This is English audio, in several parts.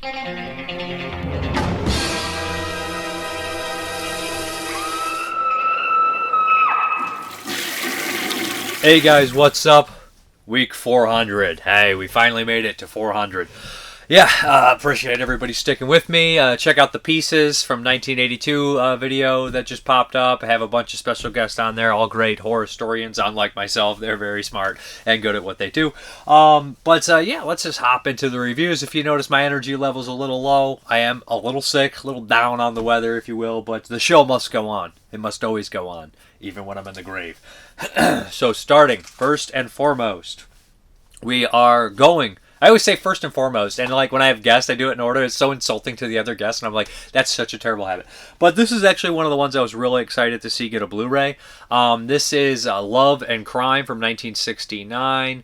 Hey guys, what's up? Week 400. Hey, we finally made it to 400. Yeah, appreciate everybody sticking with me. Check out the Pieces from 1982 video that just popped up. I have a bunch of special guests on there, all great horror historians, unlike myself. They're very smart and good at what they do. Yeah, let's just hop into the reviews. If you notice my energy level's a little low, I am a little sick, a little down on the weather, if you will, but the show must go on. It must always go on, even when I'm in the grave. So starting, first and foremost, we are going... I always say first and foremost, and like when I have guests, I do it in order. It's so insulting to the other guests, and I'm like, that's such a terrible habit. But this is actually one of the ones I was really excited to see get a Blu-ray. This is Love and Crime from 1969.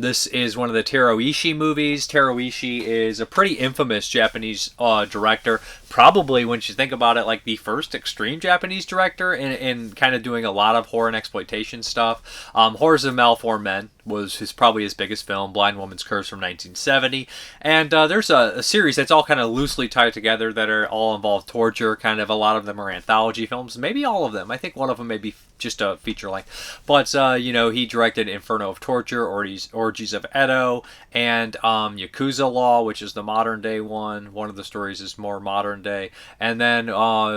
This is one of the Teruo Ishii movies. Teruo Ishii is a pretty infamous Japanese director. Probably, when you think about it, like the first extreme Japanese director in kind of doing a lot of horror and exploitation stuff. Horrors of Malformed Men was probably his biggest film, Blind Woman's Curse from 1970. And there's a series that's all kind of loosely tied together that are all involve torture. Kind of a lot of them are anthology films. Maybe all of them. I think one of them may be just a feature length. But, he directed Inferno of Torture, Orgies of Edo, and Yakuza Law, which is the modern day one. One of the stories is more modern day. And then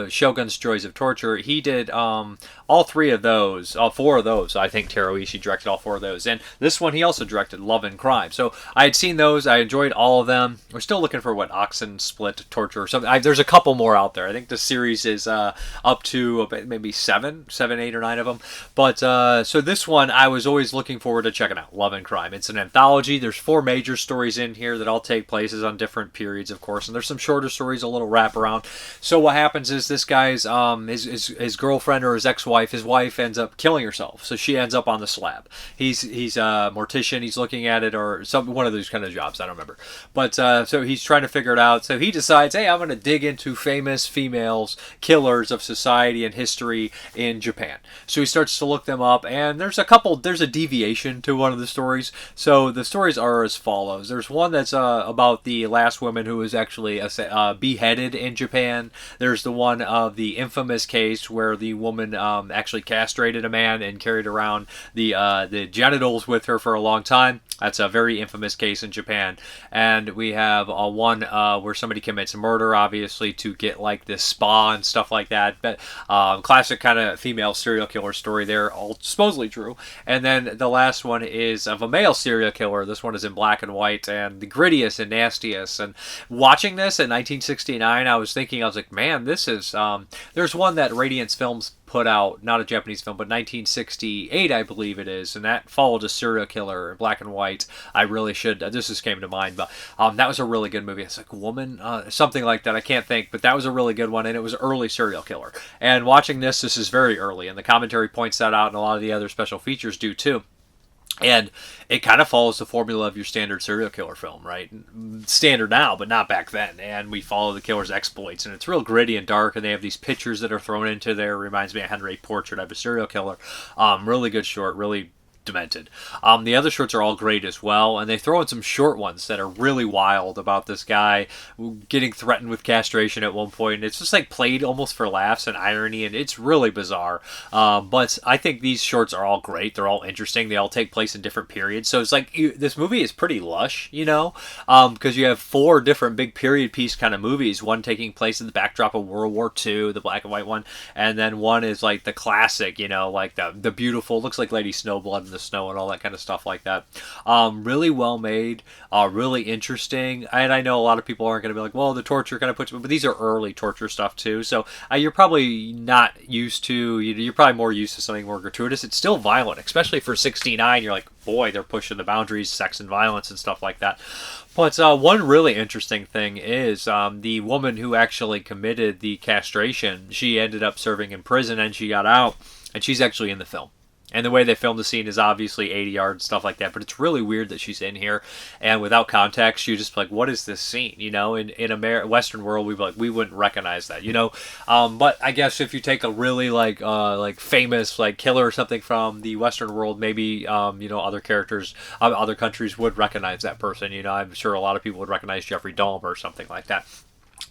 Shogun's Joys of Torture. He did all four of those. I think Teruo Ishii directed all four of those. And this one he also directed, Love and Crime. So I had seen those. I enjoyed all of them. We're still looking for Oxen Split Torture or something. There's a couple more out there. I think the series is up to maybe seven, 8, or 9 of them. But so this one I was always looking forward to checking out, Love and Crime. It's an anthology. There's 4 major stories in here that all take places on different periods, of course, and there's some shorter stories, a little wraparound. So what happens is this guy's his girlfriend or his ex-wife, his wife ends up killing herself, so she ends up on the slab. He's a mortician. He's looking at it, or one of those kind of jobs. I don't remember, but so he's trying to figure it out. So he decides, hey, I'm going to dig into famous females killers of society and history in Japan. So he starts to look them up, and there's a deviation to one of the stories. So the stories are as follows. There's one that's about the last woman who was actually beheaded in Japan. There's the one of the infamous case where the woman actually castrated a man and carried around the genitals with her for a long time. That's a very infamous case in Japan. And we have one where somebody commits murder, obviously, to get like this spa and stuff like that. But classic kind of female serial killer story there, all supposedly true. And then the last one is of a male serial killer. This one is in black and white and the grittiest and nastiest. And watching this in 1969, I was like, man, this is... there's one that Radiance Films put out, not a Japanese film, but 1968, I believe it is, and that followed a serial killer in black and white. I really should, this just came to mind, but that was a really good movie. It's like a woman, something like that, I can't think, but that was a really good one, and it was early serial killer. And watching this is very early, and the commentary points that out, and a lot of the other special features do too. And it kind of follows the formula of your standard serial killer film, right? Standard now, but not back then. And we follow the killer's exploits. And it's real gritty and dark. And they have these pictures that are thrown into there. Reminds me of Henry Portrait of a Serial Killer. Really good short. Really demented. The other shorts are all great as well, and they throw in some short ones that are really wild about this guy getting threatened with castration at one point, and it's just like played almost for laughs and irony, and it's really bizarre. But I think these shorts are all great. They're all interesting. They all take place in different periods, so it's like this movie is pretty lush, because you have 4 different big period piece kind of movies, one taking place in the backdrop of World War II, the black and white one, and then one is like the classic, like the beautiful, looks like Lady Snowblood in the snow and all that kind of stuff like that. Really well made, really interesting, and I know a lot of people aren't going to be like, well, the torture kind of puts, but these are early torture stuff too, so you're probably not used to, you're probably more used to something more gratuitous. It's still violent, especially for 69. You're like, boy, they're pushing the boundaries, sex and violence and stuff like that. But one really interesting thing is the woman who actually committed the castration, she ended up serving in prison and she got out, and she's actually in the film. And the way they filmed the scene is obviously 80 yards, stuff like that. But it's really weird that she's in here, and without context, you're just like, what is this scene? You know, in Western world, we wouldn't recognize that. You know, but I guess if you take a really like famous like killer or something from the Western world, maybe you know, other characters, other countries would recognize that person. You know, I'm sure a lot of people would recognize Jeffrey Dahmer or something like that.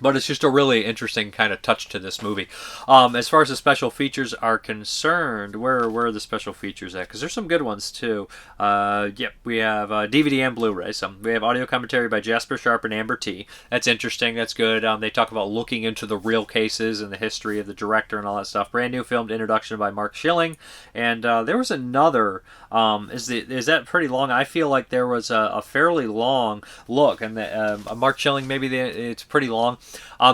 But it's just a really interesting kind of touch to this movie. As far as the special features are concerned, where are the special features at? Because there's some good ones, too. Yep, we have DVD and Blu-ray. We have audio commentary by Jasper Sharp and Amber T. That's interesting. That's good. They talk about looking into the real cases and the history of the director and all that stuff. Brand new filmed introduction by Mark Schilling. And there was another... is that pretty long? I feel like there was a fairly long look. And Mark Schilling, maybe it's pretty long.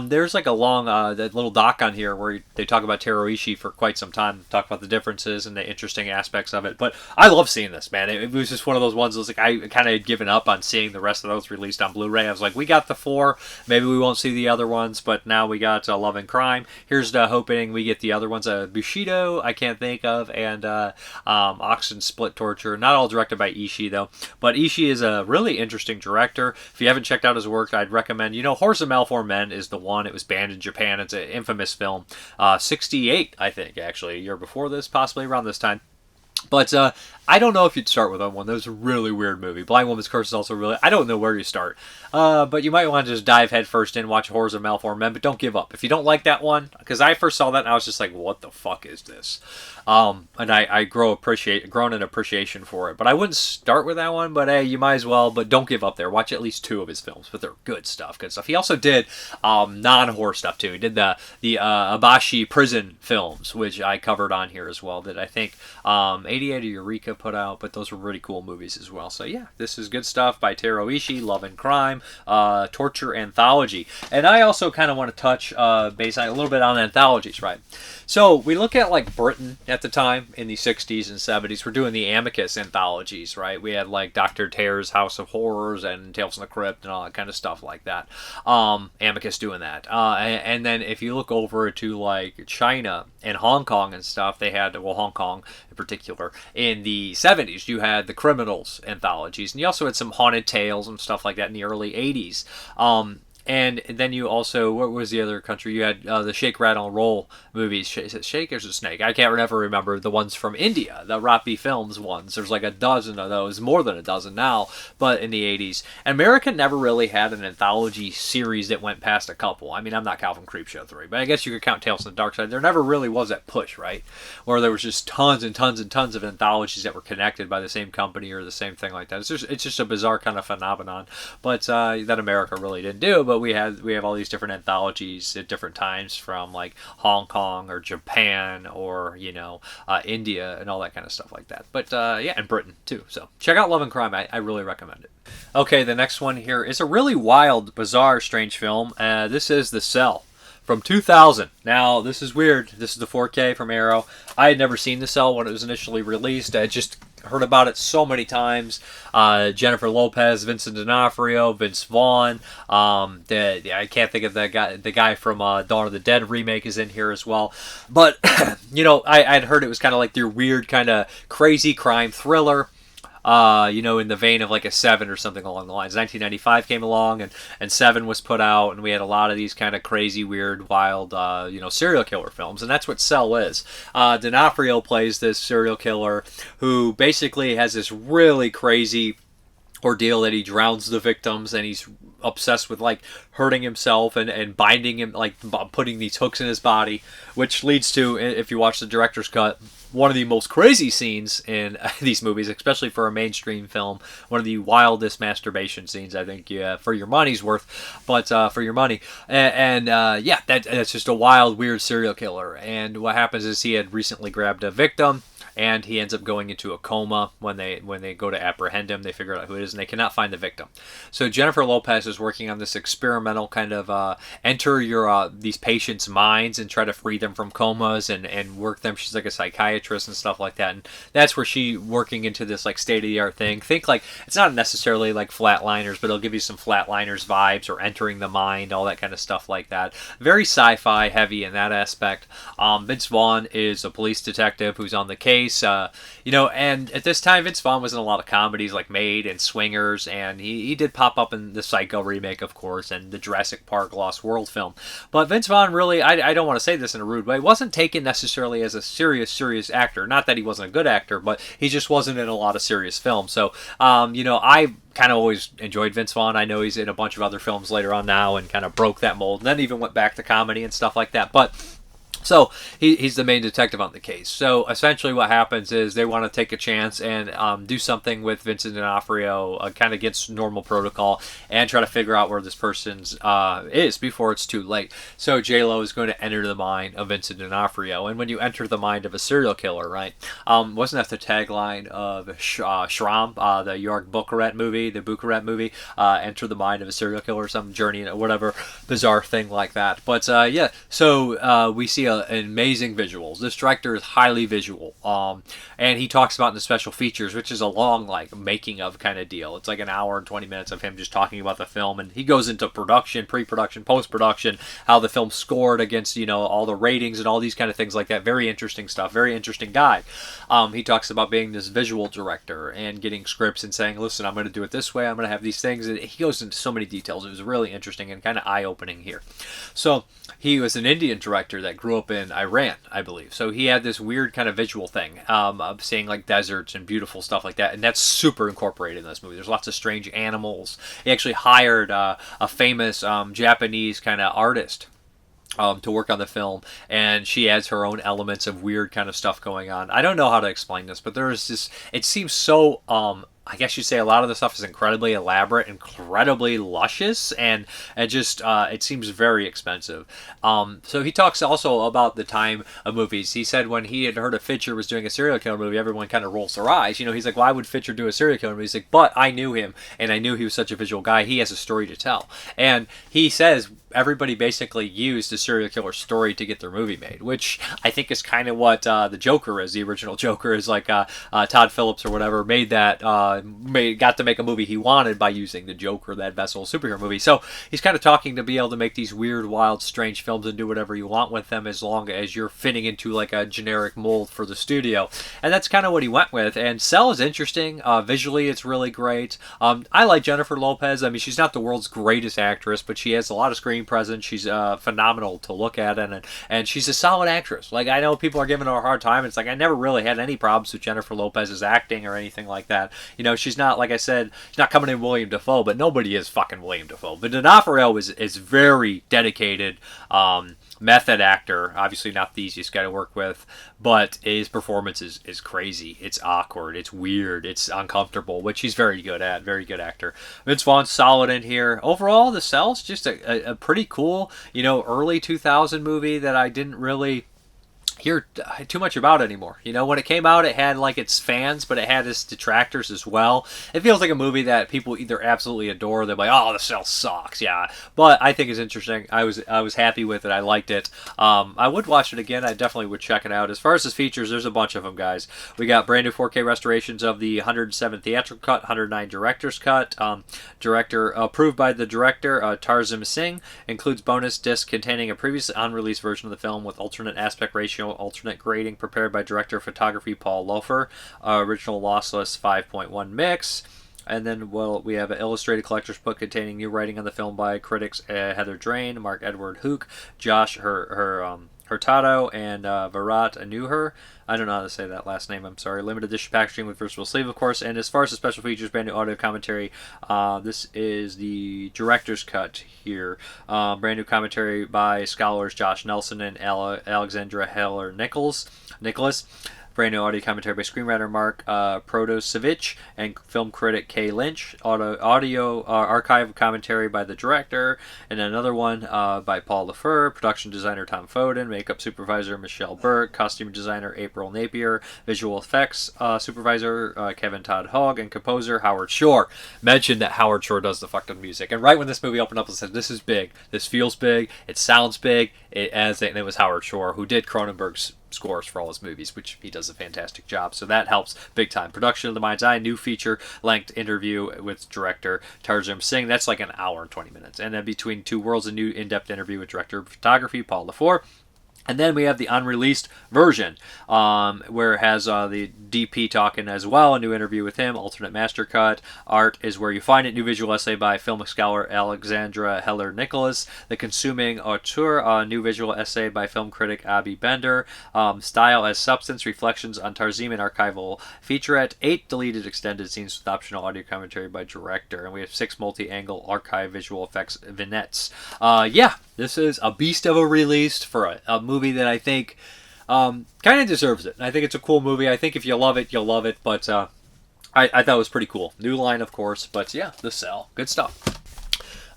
There's like a long that little doc on here where they talk about Teruo Ishii for quite some time, talk about the differences and the interesting aspects of it. But I love seeing this, man. It was just one of those ones that was like, I kind of had given up on seeing the rest of those released on Blu-ray. I was like, we got the 4, maybe we won't see the other ones, but now we got Love and Crime. Here's hoping we get the other ones. Bushido, I can't think of, and Oxen Split Torture. Not all directed by Ishii, though. But Ishii is a really interesting director. If you haven't checked out his work, I'd recommend, you know, Horse of Malformed Men is the one. It was banned in Japan. It's an infamous film. 68, I think, actually. A year before this, possibly around this time. But I don't know if you'd start with that one. That was a really weird movie. Blind Woman's Curse is also really... I don't know where you start. But you might want to just dive headfirst in, watch Horrors of Malformed Men, but don't give up. If you don't like that one, because I first saw that and I was just like, what the fuck is this? And I grown an appreciation for it. But I wouldn't start with that one, but hey, you might as well. But don't give up there. Watch at least 2 of his films, but they're good stuff. He also did non-horror stuff too. He did the Abashi prison films, which I covered on here as well, that I think 88 or Eureka put out, but those were really cool movies as well. So yeah, this is good stuff by Teruo Ishii, Love and Crime, Torture Anthology. And I also kind of want to touch base on a little bit on anthologies, right? So we look at like Britain at the time in the 60s and 70s. We're doing the Amicus anthologies, right? We had like Dr. Tear's House of Horrors and Tales from the Crypt and all that kind of stuff like that. Amicus doing that. And then if you look over to like China and Hong Kong and stuff, they had, well, Hong Kong in particular, in the 70s, you had the Criminals anthologies. And you also had some haunted tales and stuff like that in the early 80s. And then you also, what was the other country? You had the Shake, Rattle, Roll movies. Is it Shake or is it Snake? I can't ever remember the ones from India, the Rapi Films ones. There's like a dozen of those, more than a dozen now, but in the 80s. And America never really had an anthology series that went past a couple. I mean, I'm not Calvin Creepshow 3, but I guess you could count Tales from the Dark Side. There never really was that push, right? Where there was just tons and tons and tons of anthologies that were connected by the same company or the same thing like that. It's just a bizarre kind of phenomenon, but that America really didn't do. But we have all these different anthologies at different times from like Hong Kong or Japan or, you know, India and all that kind of stuff like that. But yeah, and Britain too. So check out Love and Crime. I really recommend it. Okay, the next one here is a really wild, bizarre, strange film. This is The Cell from 2000. Now, this is weird. This is the 4K from Arrow. I had never seen The Cell when it was initially released. I just heard about it so many times. Jennifer Lopez, Vincent D'Onofrio, Vince Vaughn. I can't think of that guy. The guy from Dawn of the Dead remake is in here as well. But you know, I'd heard it was kind of like their weird, kind of crazy crime thriller. You know, in the vein of like a Seven or something along the lines. 1995 came along, and Seven was put out, and we had a lot of these kind of crazy, weird, wild, you know, serial killer films, and that's what Cell is. D'Onofrio plays this serial killer who basically has this really crazy ordeal that he drowns the victims, and he's obsessed with like hurting himself and binding him, like putting these hooks in his body, which leads to, if you watch the director's cut, one of the most crazy scenes in these movies, especially for a mainstream film. One of the wildest masturbation scenes, I think, for your money's worth, but for your money. And yeah, that's just a wild, weird serial killer. And what happens is he had recently grabbed a victim, and he ends up going into a coma. When they go to apprehend him, they figure out who it is, and they cannot find the victim. So Jennifer Lopez is working on this experimental kind of enter these patients' minds and try to free them from comas and work them. She's like a psychiatrist and stuff like that, and that's where she working into this like state-of-the-art thing. Think like, it's not necessarily like Flatliners, but it'll give you some Flatliners vibes, or entering the mind, all that kind of stuff like that. Very sci-fi heavy in that aspect. Vince Vaughn is a police detective who's on the case. case. And at this time, Vince Vaughn was in a lot of comedies like Maid and Swingers, and he did pop up in the Psycho remake, of course, and the Jurassic Park Lost World film. But Vince Vaughn really, I don't want to say this in a rude way, wasn't taken necessarily as a serious actor. Not that he wasn't a good actor, but he just wasn't in a lot of serious films. So, I kind of always enjoyed Vince Vaughn. I know he's in a bunch of other films later on now and kind of broke that mold, and then even went back to comedy and stuff like that. But so he's the main detective on the case. So essentially what happens is they want to take a chance and do something with Vincent D'Onofrio, kind of against normal protocol, and try to figure out where this person's is before it's too late. So J-Lo is going to enter the mind of Vincent D'Onofrio. And when you enter the mind of a serial killer, right, wasn't that the tagline of Shram, the York Bucarat movie, enter the mind of a serial killer or some journey, whatever bizarre thing like that. But so we see amazing visuals. This director is highly visual, and he talks about in the special features, which is a long making of kind of deal. It's like an hour and 20 minutes of him just talking about the film, and he goes into production, pre-production, post-production, how the film scored against all the ratings and all these kind of things like that. Very interesting stuff. Very interesting guy. He talks about being this visual director and getting scripts and saying, listen, I'm going to do it this way, I'm going to have these things, and he goes into so many details. It was really interesting and kind of eye-opening here. So he was an Indian director that grew up in Iran, I believe. So he had this weird kind of visual thing of seeing deserts and beautiful stuff like that, and that's super incorporated in this movie. There's lots of strange animals. He actually hired a famous Japanese kind of artist to work on the film, and she adds her own elements of weird kind of stuff going on. I don't know how to explain this, but there is this, it seems so I guess you'd say a lot of the stuff is incredibly elaborate, incredibly luscious, and just it seems very expensive. So he talks also about the time of movies. He said when he had heard of Fincher was doing a serial killer movie, everyone kind of rolls their eyes. He's like, why would Fincher do a serial killer movie? He's like, but I knew him, and I knew he was such a visual guy. He has a story to tell. And he says everybody basically used a serial killer story to get their movie made, which I think is kind of what the Joker is. The original Joker is Todd Phillips or whatever made that, got to make a movie he wanted by using the Joker, that vessel superhero movie. So he's kind of talking to be able to make these weird, wild, strange films and do whatever you want with them as long as you're fitting into a generic mold for the studio. And that's kind of what he went with. And Cell is interesting. Visually, it's really great. I like Jennifer Lopez. I mean, she's not the world's greatest actress, but she has a lot of screen presence. She's phenomenal to look at, and she's a solid actress. I know people are giving her a hard time. It's I never really had any problems with Jennifer Lopez's acting or anything like that. She's not, like I said, she's not coming in William Dafoe, but nobody is fucking William Dafoe. But D'Onofrio is very dedicated, method actor. Obviously not the easiest guy to work with, but his performance is crazy. It's awkward. It's weird. It's uncomfortable, which he's very good at. Very good actor. Vince Vaughn's solid in here. Overall, The Cell's just a pretty cool, early 2000 movie that I didn't really hear too much about anymore. When it came out, it had its fans, but it had its detractors as well. It feels like a movie that people either absolutely adore, they're like, oh, The Cell sucks, yeah. But I think it's interesting. I was happy with it. I liked it. I would watch it again. I definitely would check it out. As far as the features, there's a bunch of them, guys. We got brand new 4K restorations of the 107 theatrical cut, 109 director's cut. Director approved by the director, Tarsem Singh. Includes bonus disc containing a previously unreleased version of the film with alternate aspect ratio, alternate grading prepared by director of photography Paul Lofer, original lossless 5.1 mix, and then we have an illustrated collector's book containing new writing on the film by critics Heather Drain, Mark Edward Hook, Josh Hurtado, and Virat Anuher. I don't know how to say that last name, I'm sorry. Limited edition packaging with versatile sleeve, of course. And as far as the special features, brand new audio commentary, this is the director's cut here. Brand new commentary by scholars Josh Nelson and Alexandra Heller-Nicholas. Brand new audio commentary by screenwriter Mark Protosevich and film critic Kay Lynch. Audio archive commentary by the director, and another one by Paul Lafleur. Production designer Tom Foden. Makeup supervisor Michelle Burke. Costume designer April Napier. Visual effects supervisor Kevin Todd Hogg. And composer Howard Shore. Mentioned that Howard Shore does the fucking music. And right when this movie opened up, it said, this is big. This feels big. It sounds big. And it was Howard Shore, who did Cronenberg's scores for all his movies, which he does a fantastic job, so that helps big time. Production of The Mind's Eye, new feature-length interview with director Tarsem Singh. That's an hour and 20 minutes. And then Between Two Worlds, a new in-depth interview with director of photography Paul Lafleur. And then we have the unreleased version, where it has the DP talking as well, a new interview with him, alternate master cut. Art is where you find it, new visual essay by film scholar Alexandra Heller-Nicholas. The consuming auteur, a new visual essay by film critic Abi Bender. Style as substance, reflections on Tarsem and archival featurette. 8 deleted extended scenes with optional audio commentary by director. And we have 6 multi-angle archive visual effects vignettes. Yeah, this is a beast of a release for a movie that I think kind of deserves it. I think it's a cool movie. I think if you love it, you'll love it. But I thought it was pretty cool. New line, of course. But yeah, The Cell. Good stuff.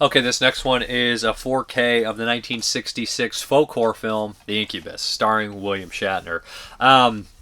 Okay, this next one is a 4K of the 1966 folk horror film, The Incubus, starring William Shatner.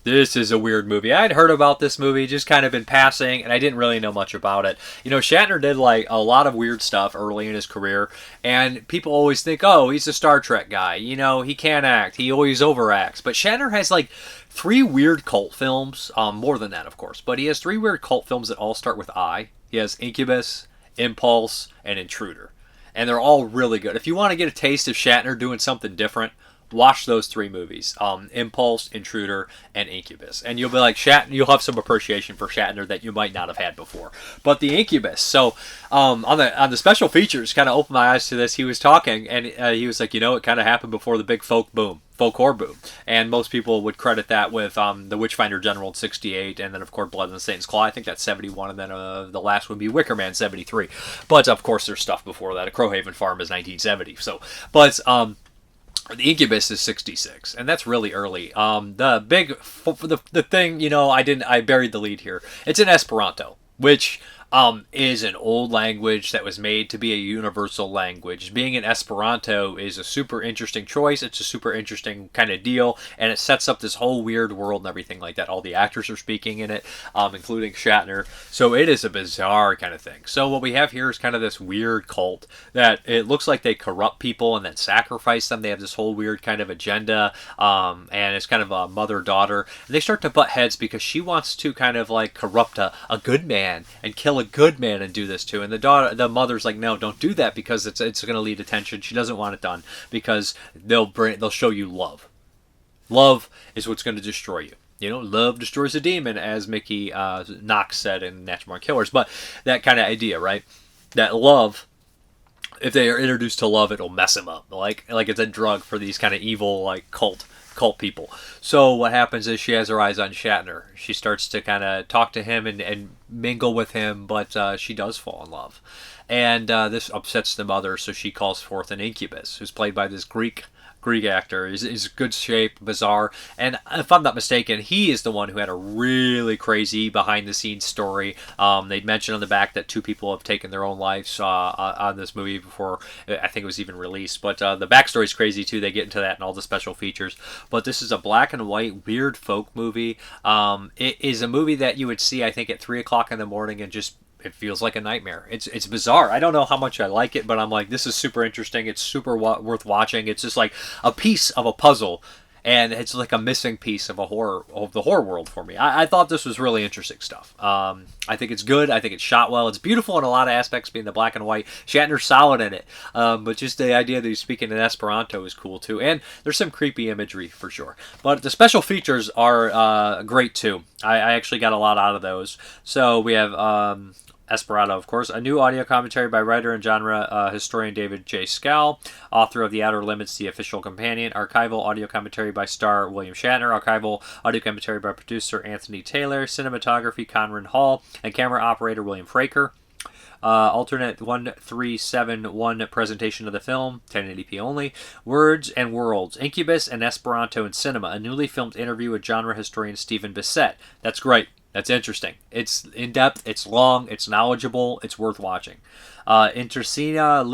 This is a weird movie. I'd heard about this movie, just kind of in passing, and I didn't really know much about it. You know, Shatner did like a lot of weird stuff early in his career, and people always think, oh, he's a Star Trek guy. You know, he can't act. He always overacts. But Shatner has like 3 weird cult films, more than that, of course. But he has 3 weird cult films that all start with I. He has Incubus, Impulse, and Intruder. And they're all really good. If you want to get a taste of Shatner doing something different, watch those 3 movies: Impulse, Intruder, and Incubus, and you'll be like you'll have some appreciation for Shatner that you might not have had before. But The Incubus, so on the special features, kind of opened my eyes to this. He was talking, and he was like, it kind of happened before the big folk horror boom, and most people would credit that with the Witchfinder General in '68, and then of course Blood and Satan's Claw. I think that's '71, and then the last would be Wicker Man '73. But of course there's stuff before that. A Crowhaven Farm is 1970. So, but The Incubus is 66, and that's really early. The thing, I buried the lead here. It's in Esperanto, which is an old language that was made to be a universal language. Being in Esperanto is a super interesting choice. It's a super interesting kind of deal, and it sets up this whole weird world and everything like that. All the actors are speaking in it, including Shatner. So it is a bizarre kind of thing. So what we have here is kind of this weird cult that it looks like they corrupt people and then sacrifice them. They have this whole weird kind of agenda, and it's kind of a mother-daughter. And they start to butt heads because she wants to kind of like corrupt a good man and kill a good man and do this too, and the mother's like, no, don't do that because it's going to lead to tension. She doesn't want it done because they'll show you love. Love is what's going to destroy you. Love destroys a demon, as Mickey Knox said in Natural Born Killers. But that kind of idea, right? That love, if they are introduced to love, it'll mess them up. Like it's a drug for these kind of evil like cult people. So what happens is she has her eyes on Shatner. She starts to kind of talk to him and mingle with him, but she does fall in love. And this upsets the mother, so she calls forth an incubus, who's played by this Greek actor. He's good shape, bizarre, and if I'm not mistaken, he is the one who had a really crazy behind-the-scenes story. They'd mentioned on the back that 2 people have taken their own lives on this movie before I think it was even released. But the backstory is crazy too. They get into that and all the special features. But this is a black and white weird folk movie. It is a movie that you would see, I think, at 3 o'clock in the morning and just it feels like a nightmare. It's bizarre. I don't know how much I like it, but I'm like, this is super interesting. It's super worth watching. It's just like a piece of a puzzle, and it's like a missing piece of the horror world for me. I thought this was really interesting stuff. I think it's good. I think it's shot well. It's beautiful in a lot of aspects, being the black and white. Shatner's solid in it, but just the idea that he's speaking in Esperanto is cool too. And there's some creepy imagery for sure. But the special features are great too. I actually got a lot out of those. So we have Esperanto, of course. A new audio commentary by writer and genre historian David J. Scal, author of The Outer Limits, The Official Companion. Archival audio commentary by star William Shatner. Archival audio commentary by producer Anthony Taylor. Cinematography Conran Hall. And camera operator William Fraker. Alternate 1371 presentation of the film, 1080p only. Words and Worlds, Incubus and Esperanto in Cinema. A newly filmed interview with genre historian Stephen Bissett. That's great. That's interesting. It's in-depth, it's long, it's knowledgeable, it's worth watching. Intercina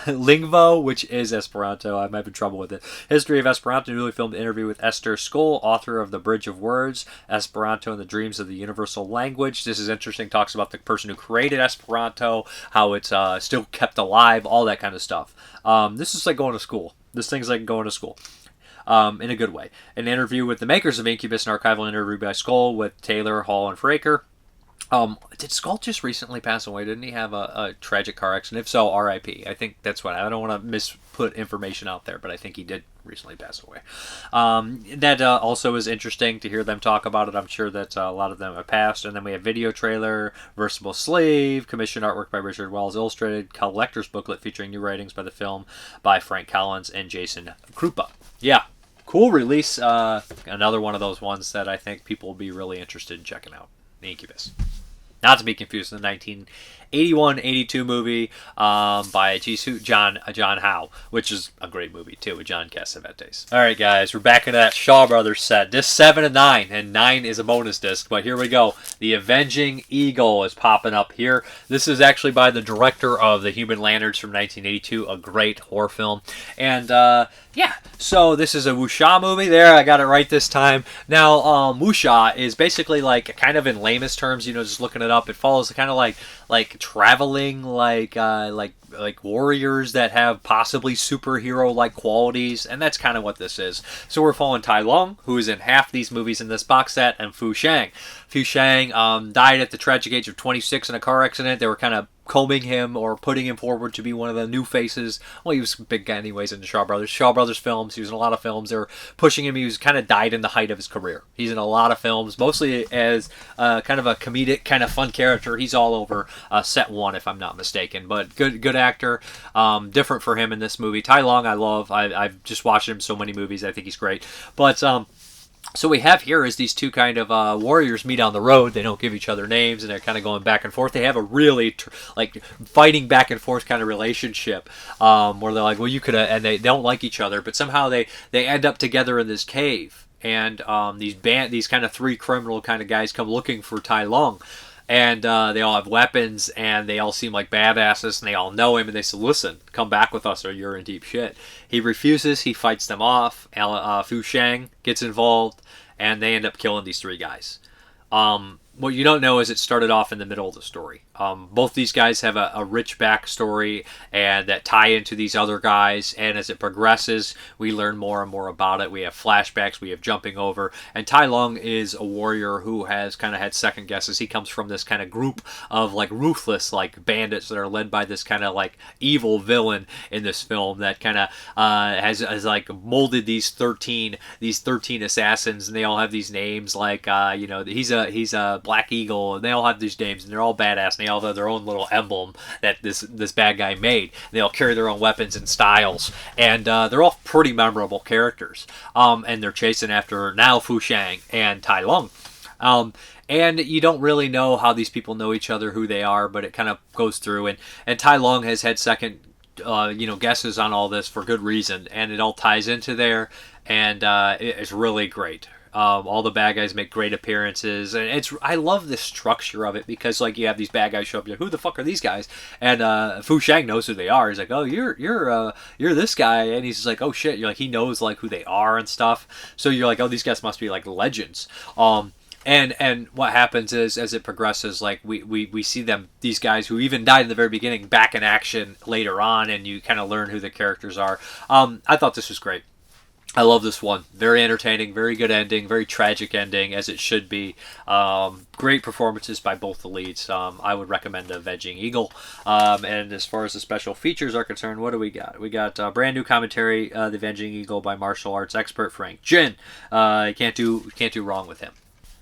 Lingvo, which is Esperanto. I'm having trouble with it. History of Esperanto, newly filmed interview with Esther Skoll, author of The Bridge of Words, Esperanto and the Dreams of the Universal Language. This is interesting. Talks about the person who created Esperanto, how it's still kept alive, all that kind of stuff. This is like going to school. This thing's like going to school. In a good way. An interview with the makers of Incubus, an archival interview by Skoll with Taylor, Hall, and Fraker. Did Skull just recently pass away? Didn't he have a tragic car accident? If so, R.I.P. I think that's what I don't want to misput information out there, but I think he did recently pass away. That also is interesting to hear them talk about it. I'm sure that a lot of them have passed. And then we have video trailer, Versatile Slave, commissioned artwork by Richard Wells, illustrated collector's booklet featuring new writings by the film by Frank Collins and Jason Krupa. Yeah, cool release. Another one of those ones that I think people will be really interested in checking out. Incubus. Not to be confused with the 1981-82 movie by John Howe, which is a great movie too with John Cassavetes. All right, guys, we're back into that Shaw Brothers set. Disc 7 and 9, and 9 is a bonus disc. But here we go. The Avenging Eagle is popping up here. This is actually by the director of The Human Lanterns from 1982, a great horror film. And yeah, so this is a wuxia movie. There, I got it right this time. Now, wuxia is basically like, kind of in lamest terms, you know, just looking it up, it follows kind of like traveling like warriors that have possibly superhero like qualities, and that's kind of what this is. So we're following Tai Lung, who is in half these movies in this box set, and Fu Shang. Fu Shang died at the tragic age of 26 in a car accident. They were kind of combing him or putting him forward to be one of the new faces. Well, he was a big guy anyways in the Shaw Brothers films. He was in a lot of films. They were pushing him. He was kind of died in the height of his career. He's in a lot of films, mostly as kind of a comedic, kind of fun character. He's all over set one, if I'm not mistaken. But good actor. Different for him in this movie. Tai Lung, I love. I've just watched him so many movies. I think he's great. But so we have here is these two kind of warriors meet on the road. They don't give each other names, and they're kind of going back and forth. They have a really like fighting back and forth kind of relationship where they're like, well, you could, and they don't like each other, but somehow they end up together in this cave. And these kind of three criminal kind of guys come looking for Tai Lung. And they all have weapons, and they all seem like badasses, and they all know him, and they say, listen, come back with us or you're in deep shit. He refuses. He fights them off. Fu Shang gets involved, and they end up killing these three guys. What you don't know is it started off in the middle of the story. Both these guys have a rich backstory and that tie into these other guys, and as it progresses, we learn more and more about it. We have flashbacks, we have jumping over, and Tai Lung is a warrior who has kind of had second guesses. He comes from this kind of group of like ruthless like bandits that are led by this kind of like evil villain in this film that kind of has like molded these 13 assassins, and they all have these names like you know, he's a Black Eagle, and they all have these names, and they're all badass, and they all have their own little emblem that this bad guy made. They all carry their own weapons and styles, and they're all pretty memorable characters. And they're chasing after now Fu Shang and Tai Lung. And you don't really know how these people know each other, who they are, but it kind of goes through. And Tai Lung has had second guesses on all this for good reason, and it all ties into there, and it's really great. All the bad guys make great appearances, and I love the structure of it because like you have these bad guys show up, you're like, who the fuck are these guys? And Fu Shang knows who they are. He's like, oh, you're this guy, and he's just like, oh shit, you're like, he knows like who they are and stuff. So you're like, oh, these guys must be like legends. And what happens is, as it progresses, like we see these guys who even died in the very beginning back in action later on, and you kind of learn who the characters are. I thought this was great. I love this one. Very entertaining, very good ending, very tragic ending, as it should be. Great performances by both the leads. I would recommend Avenging Eagle. And as far as the special features are concerned, what do we got? We got brand new commentary, The Avenging Eagle by martial arts expert Frank Jin. Can't do wrong with him.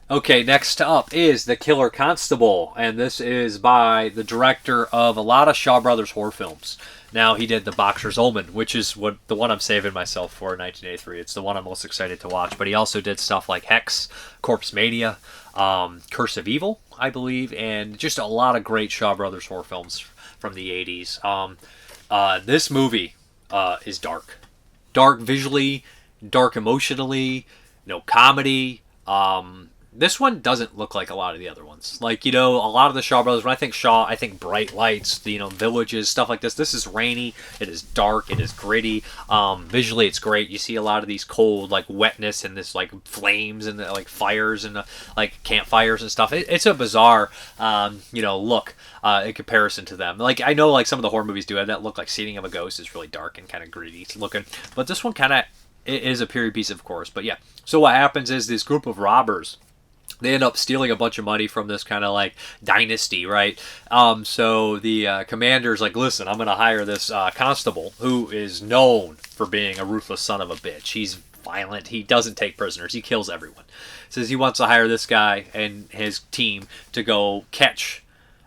Okay, next up is The Killer Constable, and this is by the director of a lot of Shaw Brothers horror films. Now, he did The Boxer's Omen, which is the one I'm saving myself for in 1983. It's the one I'm most excited to watch. But he also did stuff like Hex, Corpse Mania, Curse of Evil, I believe, and just a lot of great Shaw Brothers horror films from the 80s. This movie is dark. Dark visually, dark emotionally, no comedy. This one doesn't look like a lot of the other ones. Like, a lot of the Shaw Brothers, when I think Shaw, I think bright lights, villages, stuff like this. This is rainy. It is dark. It is gritty. Visually, it's great. You see a lot of these cold, like, wetness and this, like, flames and, like, fires and, like, campfires and stuff. It's a bizarre, look in comparison to them. Like, I know, like, some of the horror movies do have that look, like Seeing of a Ghost is really dark and kind of gritty looking. But this one kind of is a period piece, of course. But, yeah. So what happens is this group of robbers they end up stealing a bunch of money from this kind of like dynasty, right? So the commander's like, listen, I'm going to hire this constable who is known for being a ruthless son of a bitch. He's violent. He doesn't take prisoners. He kills everyone. Says he wants to hire this guy and his team to go catch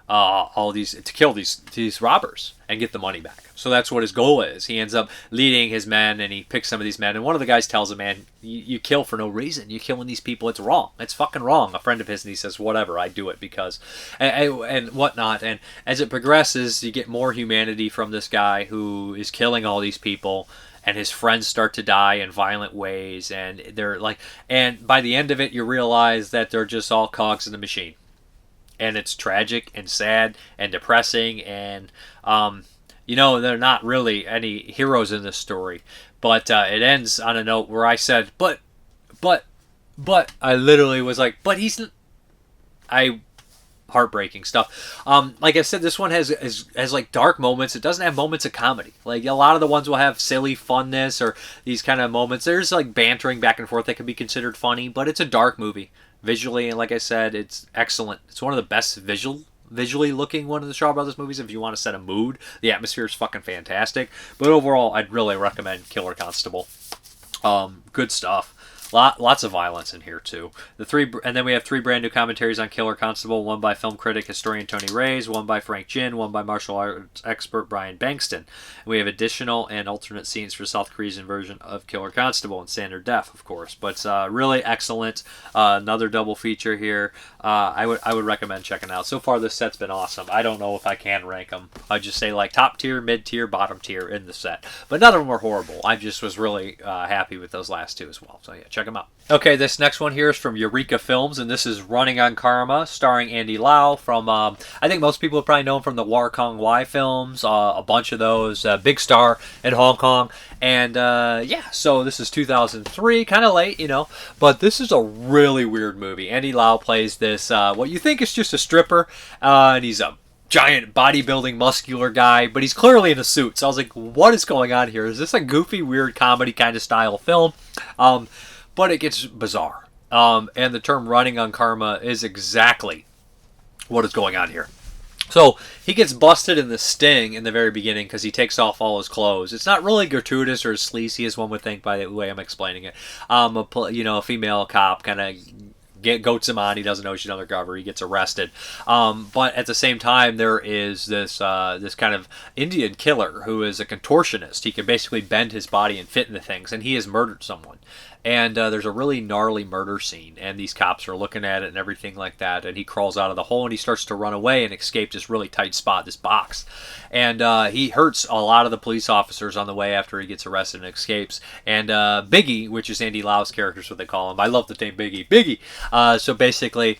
all these, to kill these robbers and get the money back. So that's what his goal is. He ends up leading his men, and he picks some of these men. And one of the guys tells him, "Man, you kill for no reason. You're killing these people. It's wrong. It's fucking wrong." A friend of his, and he says, "Whatever. I do it because," and whatnot. And as it progresses, you get more humanity from this guy who is killing all these people. And his friends start to die in violent ways, and they're like, and by the end of it, you realize that they're just all cogs in the machine. And it's tragic and sad and depressing, and they're not really any heroes in this story. But it ends on a note where I said, but I literally was like, but he's, heartbreaking stuff. Like I said, this one has like dark moments. It doesn't have moments of comedy. Like a lot of the ones will have silly funness or these kind of moments. There's like bantering back and forth that can be considered funny, but it's a dark movie. Visually, and like I said, it's excellent. It's one of the best visually looking one of the Shaw Brothers movies if you want to set a mood. The atmosphere is fucking fantastic. But overall, I'd really recommend Killer Constable. Good stuff. Lots of violence in here too. And then we have 3 brand new commentaries on Killer Constable. One by film critic historian Tony Reyes, one by Frank Jin, one by martial arts expert Brian Bankston. And we have additional and alternate scenes for South Korean version of Killer Constable in standard def, of course. But really excellent. Another double feature here. I would recommend checking out. So far, this set's been awesome. I don't know if I can rank them. I'd just say like top tier, mid tier, bottom tier in the set. But none of them were horrible. I just was really happy with those last 2 as well. So yeah, check them out. Okay, this next one here is from Eureka Films, and this is Running on Karma, starring Andy Lau from, I think most people have probably known from the War Kong Wai films, a bunch of those, big star in Hong Kong, and so this is 2003, kind of late, but this is a really weird movie. Andy Lau plays this, what you think is just a stripper, and he's a giant bodybuilding muscular guy, but he's clearly in a suit. So I was like, what is going on here? Is this a goofy, weird comedy kind of style film? But it gets bizarre. And the term running on karma is exactly what is going on here. So he gets busted in the sting in the very beginning because he takes off all his clothes. It's not really gratuitous or as sleazy as one would think by the way I'm explaining it. A female cop kind of goats him on. He doesn't know she's undercover. He gets arrested. But at the same time, there is this kind of Indian killer who is a contortionist. He can basically bend his body and fit into things, and he has murdered someone. And there's a really gnarly murder scene, and these cops are looking at it and everything like that, and he crawls out of the hole, and he starts to run away and escape this really tight spot, this box. And he hurts a lot of the police officers on the way after he gets arrested and escapes. And Biggie, which is Andy Lau's character, is what they call him. I love the name Biggie. So basically,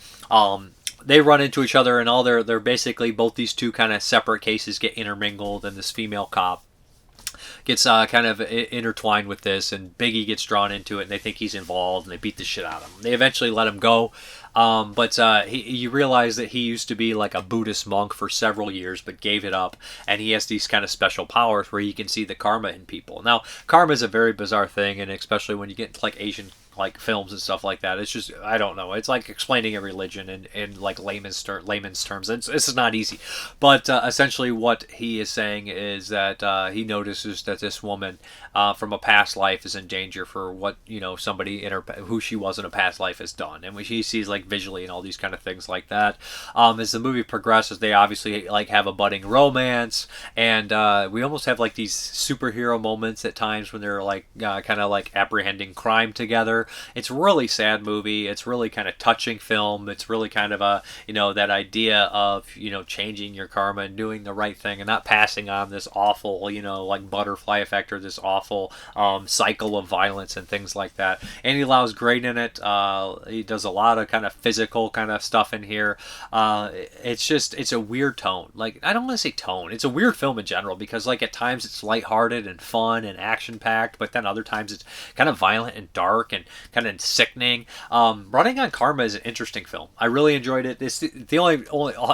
they run into each other, and they're basically both these two kind of separate cases get intermingled, and this female cop gets kind of intertwined with this, and Biggie gets drawn into it, and they think he's involved, and they beat the shit out of him. They eventually let him go, but you realize that he used to be like a Buddhist monk for several years, but gave it up, and he has these kind of special powers where he can see the karma in people. Now, karma is a very bizarre thing, and especially when you get into like Asian like films and stuff like that. It's just, I don't know. It's like explaining a religion in like layman's terms. This is not easy. But essentially what he is saying is that he notices that this woman from a past life is in danger for what, somebody who she was in a past life has done. And when she sees like visually and all these kind of things like that. As the movie progresses, they obviously like have a budding romance, and we almost have like these superhero moments at times when they're like kind of like apprehending crime together. It's a really sad movie. It's really kind of touching film. It's really kind of a, that idea of, changing your karma and doing the right thing and not passing on this awful, like butterfly effect or this awful cycle of violence and things like that. Andy Lau's great in it. He does a lot of kind of physical kind of stuff in here. It's a weird tone. Like, I don't want to say tone. It's a weird film in general because like at times it's lighthearted and fun and action packed, but then other times it's kind of violent and dark, and kind of sickening. Running on Karma is an interesting film. I really enjoyed it. It's the only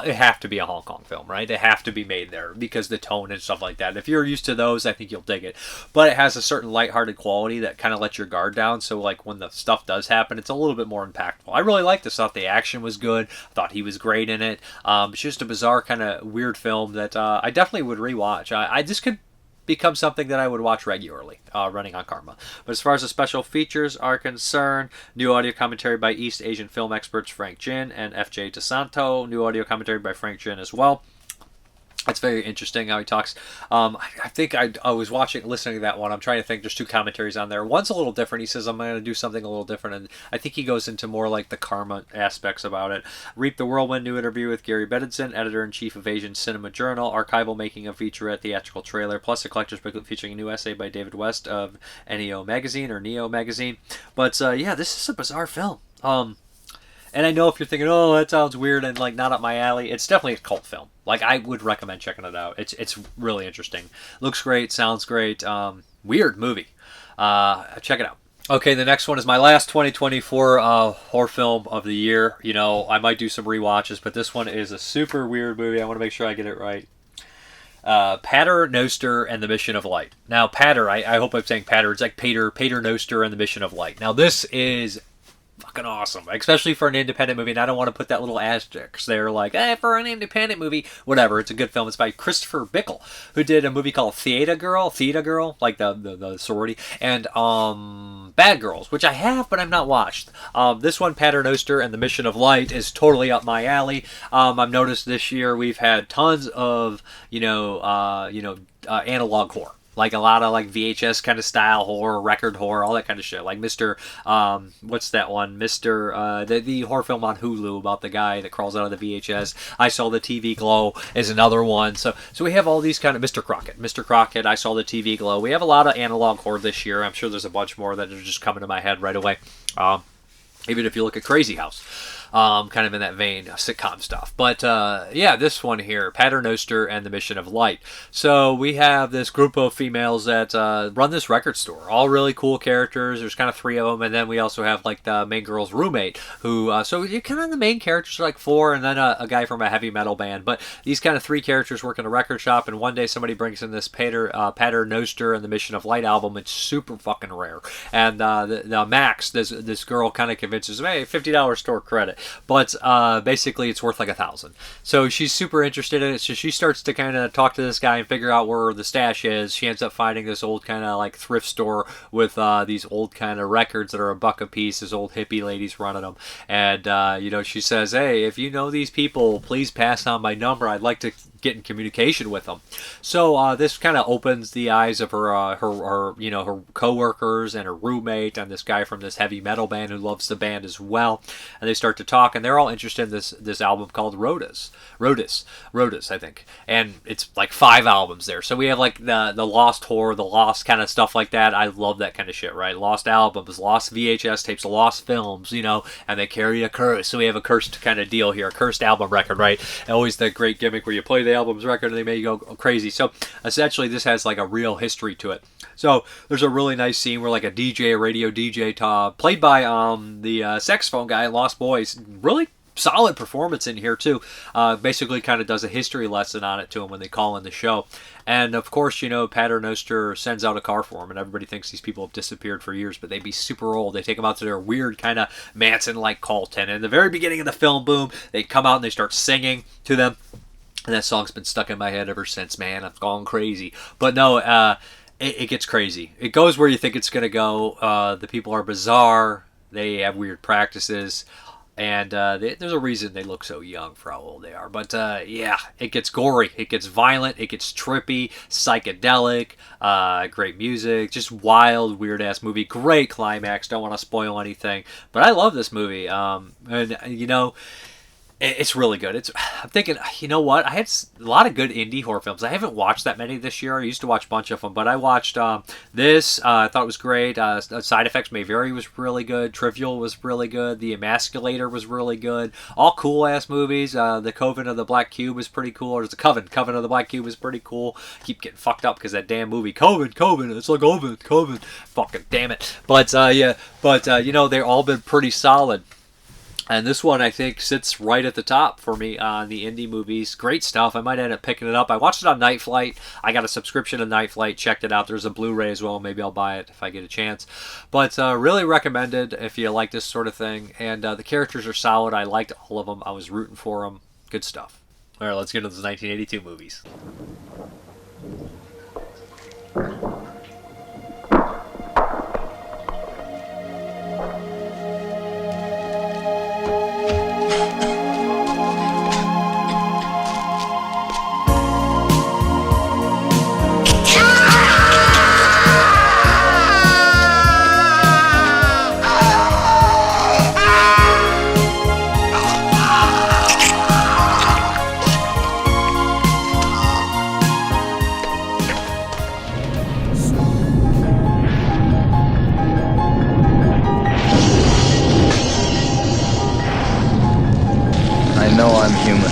it have to be a Hong Kong film, right? It have to be made there because the tone and stuff like that. If you're used to those, I think you'll dig it. But it has a certain lighthearted quality that kind of lets your guard down. So like when the stuff does happen, it's a little bit more impactful. I really liked this stuff. The action was good. I thought he was great in it. It's just a bizarre kind of weird film that I definitely would rewatch. I this could become something that I would watch regularly, Running on Karma. But as far as the special features are concerned, new audio commentary by East Asian film experts Frank Jin and F.J. DeSanto. New audio commentary by Frank Jin as well. It's very interesting how he talks. I think I was listening to that one. I'm trying to think. There's two commentaries on there. One's a little different. He says, I'm going to do something a little different. And I think he goes into more like the karma aspects about it. Reap the Whirlwind, new interview with Gary Bedinson, editor-in-chief of Asian Cinema Journal. Archival making of featurette theatrical trailer, plus a collector's booklet featuring a new essay by David West of NEO Magazine, or Neo Magazine. But yeah, this is a bizarre film. And I know if you're thinking, oh, that sounds weird and like not up my alley, it's definitely a cult film. Like, I would recommend checking it out. It's really interesting. Looks great, sounds great. Weird movie. Check it out. Okay, the next one is my last 2024 horror film of the year. You know, I might do some rewatches, but this one is a super weird movie. I want to make sure I get it right. Pater, Noster, and the Mission of Light. Now, Pater, I hope I'm saying Pater. It's like Pater, Noster, and the Mission of Light. Now, this is fucking awesome, especially for an independent movie. And I don't want to put that little asterisk there like, for an independent movie, whatever. It's a good film. It's by Christopher Bickel, who did a movie called Theta Girl, like the sorority, and Bad Girls, which I have, but I've not watched. This one, Pater Noster and the Mission of Light, is totally up my alley. I've noticed this year we've had tons of, analog horror. Like a lot of like VHS kind of style horror, record horror, all that kind of shit. Like Mr. What's that one? Mr. The horror film on Hulu about the guy that crawls out of the VHS. I Saw the TV Glow is another one. So we have all these kind of Mr. Crockett, I Saw the TV Glow. We have a lot of analog horror this year. I'm sure there's a bunch more that are just coming to my head right away. Even if you look at Crazy House. Kind of in that vein, sitcom stuff. But yeah, this one here, Pater Noster and the Mission of Light. So we have this group of females that run this record store. All really cool characters. There's kind of three of them, and then we also have like the main girl's roommate, who so you're kind of the main characters are like four, and then a guy from a heavy metal band. But these kind of three characters work in a record shop, and one day somebody brings in this Pater Noster and the Mission of Light album. It's super fucking rare, and the Max, this girl, kind of convinces him, hey, $50 store credit. But basically it's worth like $1,000. So she's super interested in it. So she starts to kind of talk to this guy and figure out where the stash is. She ends up finding this old kind of like thrift store with these old kind of records that are $1 a piece. This old hippie lady's running them. And, she says, hey, if you know these people, please pass on my number. I'd like to get in communication with them. So this kind of opens the eyes of her coworkers and her roommate and this guy from this heavy metal band who loves the band as well. And they start to talk, and they're all interested in this album called Rodus, I think. And it's like 5 albums there. So we have like the lost horror, the lost kind of stuff like that. I love that kind of shit, right? Lost albums, lost VHS tapes, lost films, and they carry a curse. So we have a cursed kind of deal here, a cursed album record, right? And always the great gimmick where you play the album's record and they make you go crazy. So essentially this has like a real history to it. So there's a really nice scene where like a radio DJ, played by the saxophone guy in Lost Boys, really solid performance in here too. Basically kind of does a history lesson on it to him when they call in the show. And of course, Pater Noster sends out a car for him, and everybody thinks these people have disappeared for years, but they'd be super old. They take them out to their weird kind of Manson-like cult, and in the very beginning of the film, boom, they come out and they start singing to them. And that song's been stuck in my head ever since, man. I've gone crazy. But no, it gets crazy. It goes where you think it's going to go. The people are bizarre. They have weird practices. And there's a reason they look so young for how old they are. But yeah, it gets gory. It gets violent. It gets trippy, psychedelic, great music. Just wild, weird-ass movie. Great climax. Don't want to spoil anything. But I love this movie. It's really good. I'm thinking, you know what? I had a lot of good indie horror films. I haven't watched that many this year. I used to watch a bunch of them, but I watched this. I thought it was great. Side Effects May Vary was really good. Trivial was really good. The Emasculator was really good. All cool ass movies. The Coven of the Black Cube was pretty cool. Or there's the Coven of the Black Cube was pretty cool. Keep getting fucked up because that damn movie Coven. It's like Coven. Fucking damn it. But you know, they've all been pretty solid. And this one, I think, sits right at the top for me on the indie movies. Great stuff. I might end up picking it up. I watched it on Night Flight. I got a subscription to Night Flight. Checked it out. There's a Blu-ray as well. Maybe I'll buy it if I get a chance. But really recommended if you like this sort of thing. And the characters are solid. I liked all of them. I was rooting for them. Good stuff. All right, let's get into those 1982 movies. I know I'm human.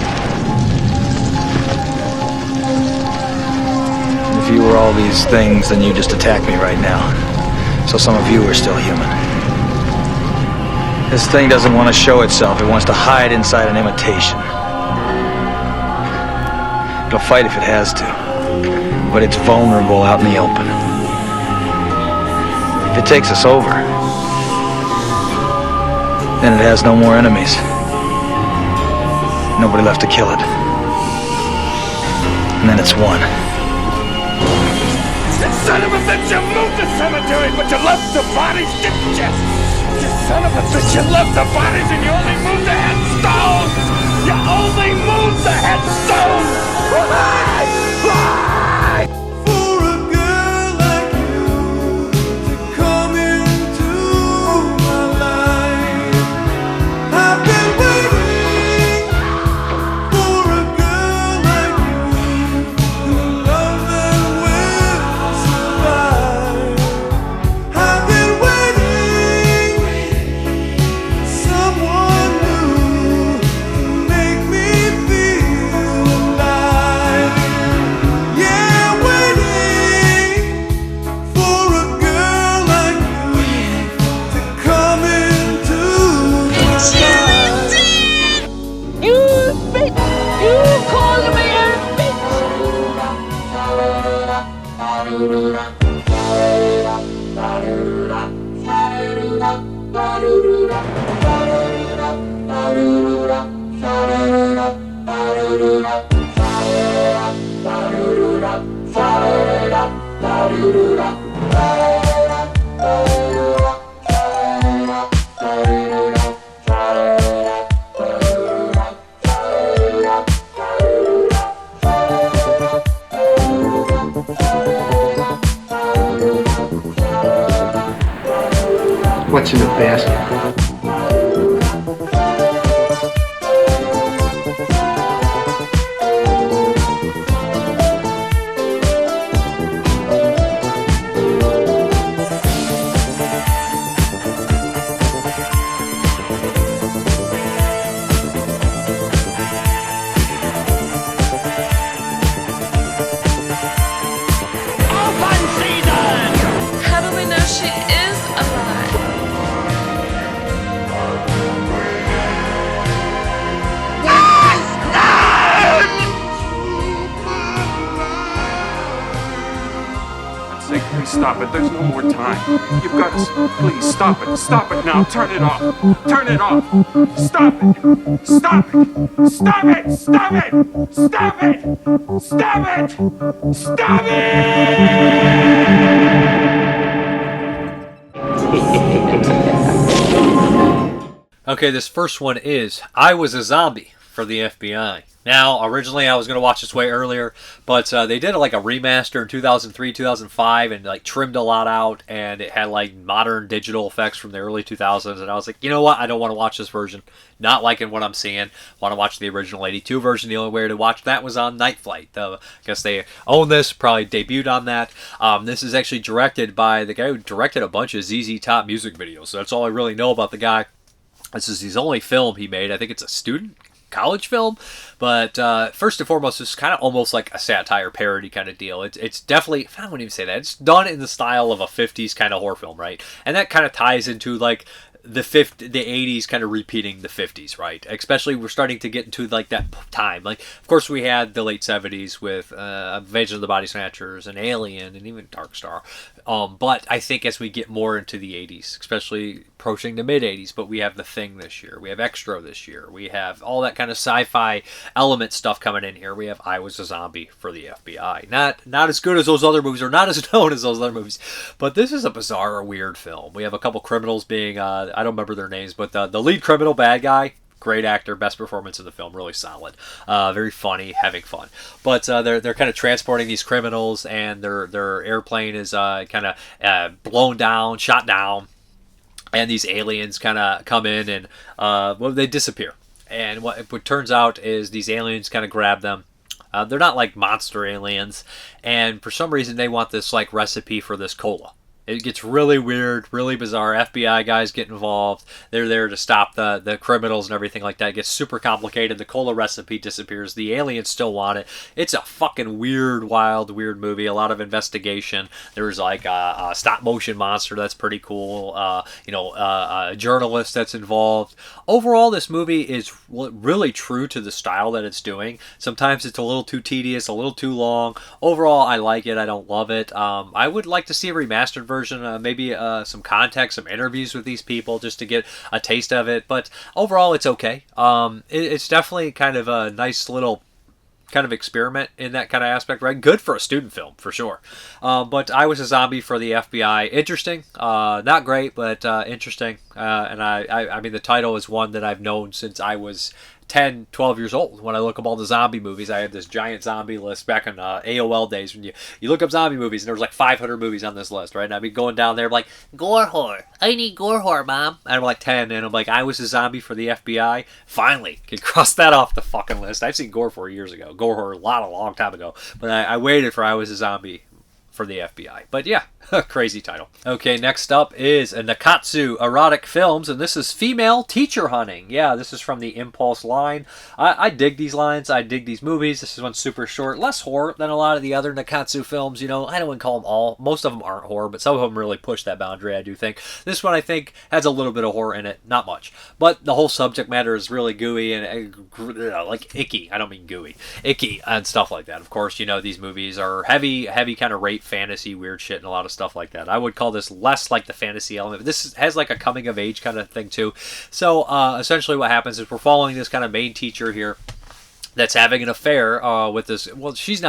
If you were all these things, then you just attack me right now. So some of you are still human. This thing doesn't want to show itself. It wants to hide inside an imitation. It'll fight if it has to. But it's vulnerable out in the open. If it takes us over, then it has no more enemies. Nobody left to kill it. And then it's won. You son of a bitch, you moved the cemetery, but you left the bodies, didn't you? You son of a bitch, you left the bodies and you only moved the headstones! You only moved the headstones! Why? Why? For a girl like you to come into my life, I've been waiting for a girl like you, the love that will survive. I've been waiting for someone new to make me feel alive. Yeah, waiting for a girl like you to come into my life. You bitch! You called me a What's in the basket? Open season! How do we know she is alive? Say, please stop it. There's no more time. You've got to... Please, stop it. Stop it now. Turn it off. Turn it off. Stop it. Stop it. Stop it. Stop it. Stop it. Stop it. Stop it! Okay, this first one is I Was a Zombie for the FBI. Now, originally I was going to watch this way earlier, but they did like a remaster in 2003, 2005, and like trimmed a lot out, and it had like modern digital effects from the early 2000s, and I was like, you know what? I don't want to watch this version. Not liking what I'm seeing. Want to watch the original 82 version. The only way to watch that was on Night Flight. I guess they own this, probably debuted on that. This is actually directed by the guy who directed a bunch of ZZ Top music videos, so that's all I really know about the guy. This is his only film he made. I think it's a student college film, but first and foremost, it's kind of almost like a satire parody kind of deal. It's definitely, I wouldn't even say that, it's done in the style of a 50s kind of horror film, right? And that kind of ties into like the 80s kind of repeating the 50s, right? Especially we're starting to get into like that time. Like, of course, we had the late 70s with Avenging of the Body Snatchers and Alien and even Dark Star. But I think as we get more into the 80s, especially approaching the mid 80s, but we have The Thing this year, we have Extra this year, we have all that kind of sci-fi element stuff coming in here. We have I Was a Zombie for the FBI. Not as good as those other movies, or not as known as those other movies, but this is a bizarre, weird film. We have a couple criminals being I don't remember their names, but the lead criminal, bad guy, great actor, best performance in the film, really solid, very funny, having fun. But they're kind of transporting these criminals, and their airplane is kind of blown down, shot down, and these aliens kind of come in and they disappear. And what turns out is these aliens kind of grab them. They're not like monster aliens, and for some reason they want this like recipe for this cola. It gets really weird, really bizarre. FBI guys get involved. They're there to stop the criminals and everything like that. It gets super complicated. The cola recipe disappears. The aliens still want it. It's a fucking weird, wild, weird movie. A lot of investigation. There's like a stop motion monster that's pretty cool. A journalist that's involved. Overall, this movie is really true to the style that it's doing. Sometimes it's a little too tedious, a little too long. Overall, I like it. I don't love it. I would like to see a remastered version. Maybe some context, some interviews with these people just to get a taste of it. But overall, it's okay. It's definitely kind of a nice little kind of experiment in that kind of aspect, right? Good for a student film, for sure. But I Was a Zombie for the FBI. Interesting. Not great, but interesting. And I mean, the title is one that I've known since I was 10, 12 years old. When I look up all the zombie movies, I had this giant zombie list back in AOL days when you look up zombie movies, and there was like 500 movies on this list, right? And I'd be going down there like, gore horror. I need gore horror, Mom. And I'm like 10, and I'm like, I Was a Zombie for the FBI. Finally, could cross that off the fucking list. I've seen gore horror years ago. Gore horror a long time ago. But I waited for I Was a Zombie for the FBI. But yeah, crazy title. Okay, next up is a Nakatsu Erotic Films, and this is Female Teacher Hunting. Yeah, this is from the Impulse line. I dig these lines. I dig these movies. This is one super short, less horror than a lot of the other Nakatsu films. You know, I don't want to call them all. Most of them aren't horror, but some of them really push that boundary, I do think. This one, I think, has a little bit of horror in it. Not much. But the whole subject matter is really gooey and like icky. I don't mean gooey. Icky and stuff like that. Of course, you know, these movies are heavy kind of rape, fantasy, weird shit, and a lot of stuff like that. I would call this less like the fantasy element. This has like a coming of age kind of thing too. So essentially what happens is we're following this kind of main teacher here that's having an affair with this. Well, she's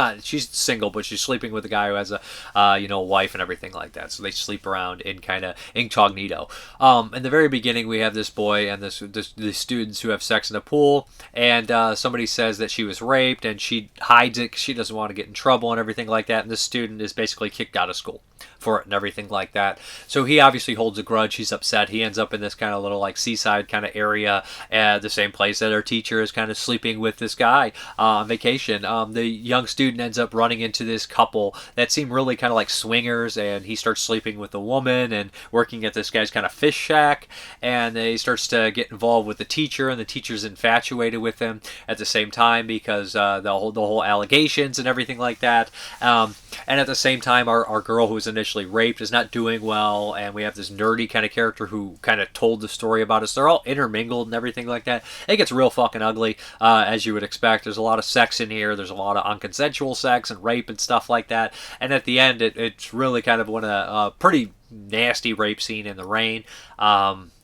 single, but she's sleeping with a guy who has a wife and everything like that. So they sleep around in kind of incognito. In the very beginning, we have this boy and the students who have sex in the pool, and somebody says that she was raped, and she hides it 'cause she doesn't want to get in trouble and everything like that. And this student is basically kicked out of school for it and everything like that. So he obviously holds a grudge. He's upset. He ends up in this kind of little like seaside kind of area, the same place that our teacher is kind of sleeping with this guy on vacation. The young student ends up running into this couple that seem really kind of like swingers, and he starts sleeping with a woman and working at this guy's kind of fish shack, and he starts to get involved with the teacher, and the teacher's infatuated with him at the same time because the whole allegations and everything like that. And at the same time, our girl who was initially raped is not doing well, and we have this nerdy kind of character who kind of told the story about us. They're all intermingled and everything like that. It gets real fucking ugly, as you would expect. There's a lot of sex in here. There's a lot of unconsensual sex and rape and stuff like that. And at the end, it's really kind of one of pretty nasty rape scene in the rain.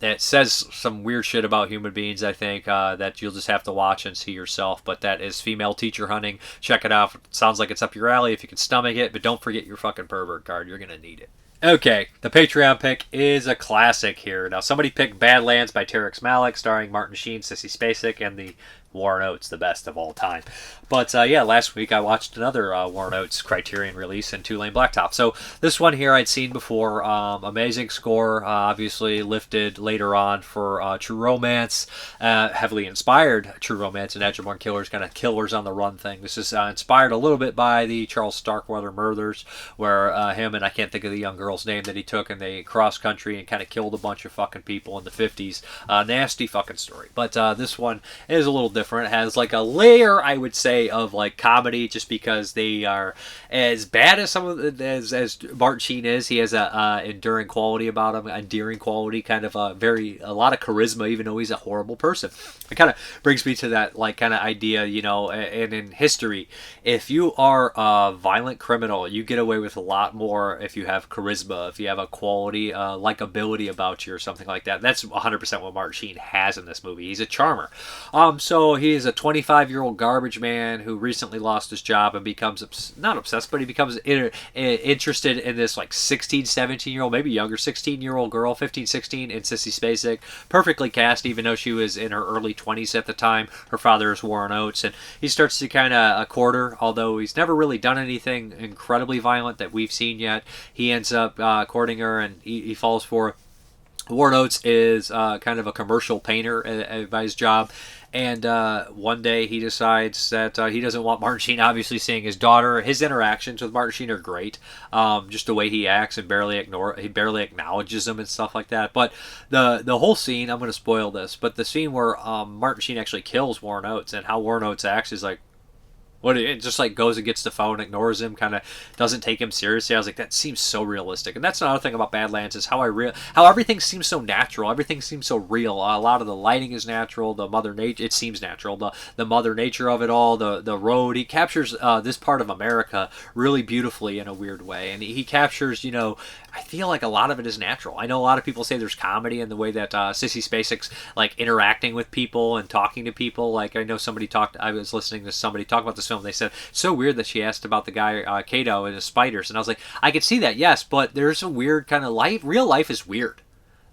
It says some weird shit about human beings, I think, that you'll just have to watch and see yourself. But that is Female Teacher Hunting. Check it out. It sounds like it's up your alley if you can stomach it. But don't forget your fucking pervert card. You're going to need it. Okay, the Patreon pick is a classic here. Now, somebody picked Badlands by Terrence Malick, starring Martin Sheen, Sissy Spacek, and the Warren Oates, the best of all time. But yeah, last week I watched another Warren Oates Criterion release in Two Lane Blacktop. So this one here I'd seen before. Amazing score, obviously lifted later on for True Romance, heavily inspired True Romance and Natural Born Killers, kind of killers on the run thing. This is inspired a little bit by the Charles Starkweather murders, where him and I can't think of the young girl's name that he took, and they cross country and kind of killed a bunch of fucking people in the 50s. Nasty fucking story. But this one is a little different. It has like a layer, I would say, of like comedy, just because they are as bad as some of the, as Martin Sheen is. He has a enduring quality about him, endearing quality, kind of a lot of charisma, even though he's a horrible person. It kind of brings me to that like kind of idea, you know, and in history, if you are a violent criminal, you get away with a lot more if you have charisma, if you have a quality, likability about you or something like that. That's 100% what Martin Sheen has in this movie. He's a charmer. So he is a 25-year-old garbage man who recently lost his job and becomes not obsessed, but he becomes interested in this like 16, 17-year-old, maybe younger 16-year-old girl, 15, 16, in Sissy Spacek. Perfectly cast, even though she was in her early 20s at the time. Her father is Warren Oates, and he starts to kind of court her, although he's never really done anything incredibly violent that we've seen yet. He ends up courting her, and he falls for her. Warren Oates is kind of a commercial painter by his job, and one day he decides that he doesn't want Martin Sheen obviously seeing his daughter. His interactions with Martin Sheen are great, just the way he acts and he barely acknowledges him and stuff like that. But the whole scene, I'm going to spoil this, but the scene where Martin Sheen actually kills Warren Oates and how Warren Oates acts is like, it just like goes and gets the phone, ignores him, kind of doesn't take him seriously. I was like, that seems so realistic. And that's another thing about Badlands is how everything seems so natural. Everything seems so real. A lot of the lighting is natural. The mother nature, it seems natural. The mother nature of it all. The road. He captures this part of America really beautifully in a weird way. And he captures, you know, I feel like a lot of it is natural. I know a lot of people say there's comedy in the way that Sissy Spacek's like interacting with people and talking to people. Like I know I was listening to somebody talk about this film. They said it's so weird that she asked about the guy Kato and his spiders, and I was like, I could see that, yes, but there's a weird kind of life. Real life is weird.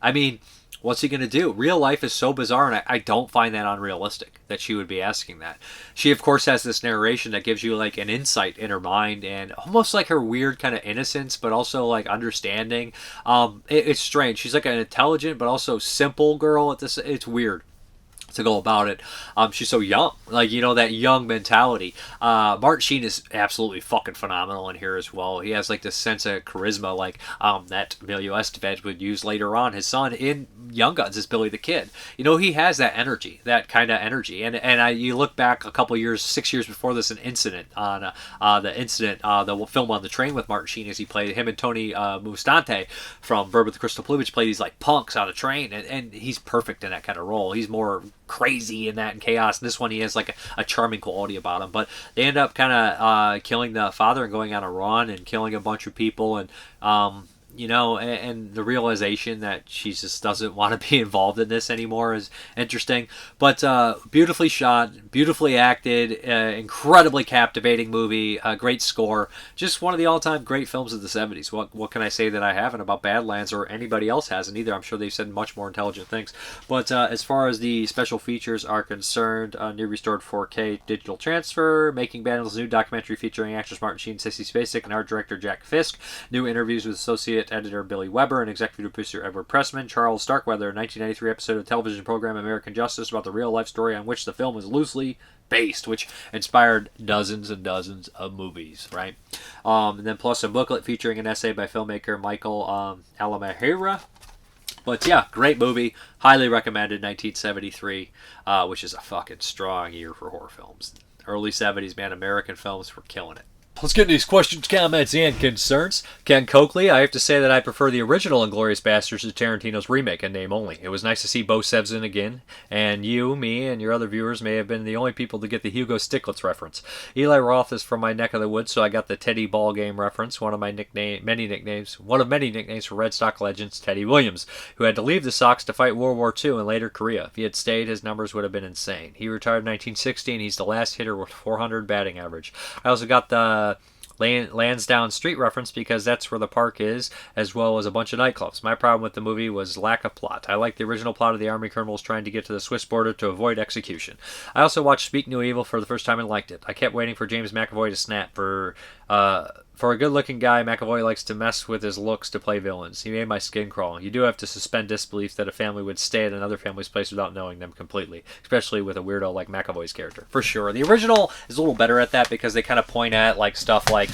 I mean, what's he gonna do? Real life is so bizarre, and I don't find that unrealistic that she would be asking that. She of course has this narration that gives you like an insight in her mind, and almost like her weird kind of innocence, but also like understanding. It's strange. She's like an intelligent but also simple girl at this. It's weird to go about it. She's so young, like, you know, that young mentality. Martin Sheen is absolutely fucking phenomenal in here as well. He has like this sense of charisma, like that Emilio Estevez would use later on. His son in Young Guns is Billy the Kid. You know, he has that energy, that kind of energy. And you look back a couple years, 6 years before this, the film On the Train with Martin Sheen, as he played him and Tony Mustante from Bird with the Crystal Plumage, played these like punks on a train, and he's perfect in that kind of role. He's more crazy in that and chaos. In this one, he has like a charming quality about him. But they end up kind of killing the father and going on a run and killing a bunch of people, and you know, and the realization that she just doesn't want to be involved in this anymore is interesting. But beautifully shot, beautifully acted, incredibly captivating movie, great score, just one of the all-time great films of the 70s. What can I say that I haven't about Badlands, or anybody else hasn't either? I'm sure they've said much more intelligent things. But as far as the special features are concerned, new restored 4K digital transfer, Making Badlands, new documentary featuring actress Martin Sheen, Sissy Spacek, and art director Jack Fisk, new interviews with associate editor Billy Weber and executive producer Edward Pressman, Charles Starkweather, 1993 episode of television program American Justice about the real-life story on which the film is loosely based, which inspired dozens and dozens of movies, right? And then plus a booklet featuring an essay by filmmaker Michael Alamahera. But yeah, great movie. Highly recommended, 1973, which is a fucking strong year for horror films. Early 70s, man, American films were killing it. Let's get into these questions, comments, and concerns. Ken Coakley, I have to say that I prefer the original Inglourious Basterds to Tarantino's remake in name only. It was nice to see Bo Sevzin again, and you, me, and your other viewers may have been the only people to get the Hugo Stiglitz reference. Eli Roth is from my neck of the woods, so I got the Teddy Ball Game reference, one of many nicknames for Red Sox legends, Teddy Williams, who had to leave the Sox to fight World War II and later Korea. If he had stayed, his numbers would have been insane. He retired in 1960, and he's the last hitter with 400 batting average. I also got the Lansdowne Street reference because that's where the park is, as well as a bunch of nightclubs. My problem with the movie was lack of plot. I liked the original plot of the army colonels trying to get to the Swiss border to avoid execution. I also watched Speak No Evil for the first time and liked it. I kept waiting for James McAvoy to snap. For a good-looking guy, McAvoy likes to mess with his looks to play villains. He made my skin crawl. You do have to suspend disbelief that a family would stay at another family's place without knowing them completely, especially with a weirdo like McAvoy's character. For sure. The original is a little better at that because they kind of point at like stuff like,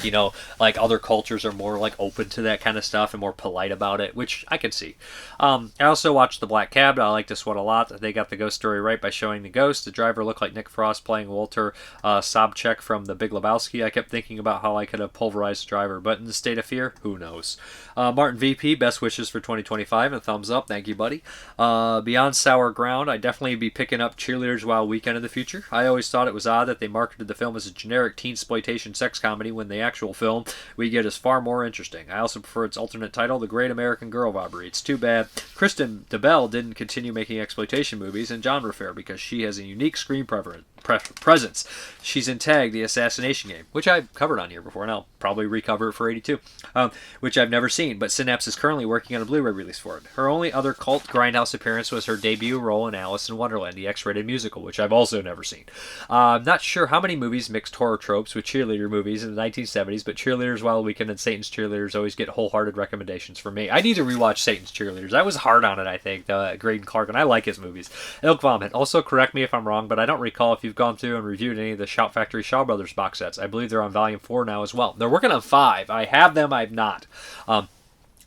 like other cultures are more like open to that kind of stuff and more polite about it, which I can see. I also watched The Black Cab. I like this one a lot. They got the ghost story right by showing the ghost. The driver looked like Nick Frost playing Walter Sobchak from The Big Lebowski. I kept thinking about how I could have pulverized the driver, but in the state of fear, who knows? Martin VP, best wishes for 2025, and thumbs up. Thank you, buddy. Beyond Sour Ground, I'd definitely be picking up Cheerleaders Wild Weekend in the future. I always thought it was odd that they marketed the film as a generic teen-sploitation sex comedy when the actual film we get is far more interesting. I also prefer its alternate title, The Great American Girl Robbery. It's too bad Kristen DeBelle didn't continue making exploitation movies and genre fare because she has a unique screen presence. She's in Tag, The Assassination Game, which I've covered on here before, and I'll probably recover it for 82, which I've never seen, but Synapse is currently working on a Blu-ray release for it. Her only other cult grindhouse appearance was her debut role in Alice in Wonderland, the X-rated musical, which I've also never seen. I'm not sure how many movies mixed horror tropes with cheerleader movies in the 1970s, but Cheerleaders Wild Weekend and Satan's Cheerleaders always get wholehearted recommendations for me. I need to rewatch Satan's Cheerleaders. I was hard on it, I think, Graydon Clark, and I like his movies. Elk Vomit. Also, correct me if I'm wrong, but I don't recall if you've gone through and reviewed any of the Shout Factory Shaw Brothers box sets. I believe they're on Volume 4 now as well. They're working on 5. I have them, I've not.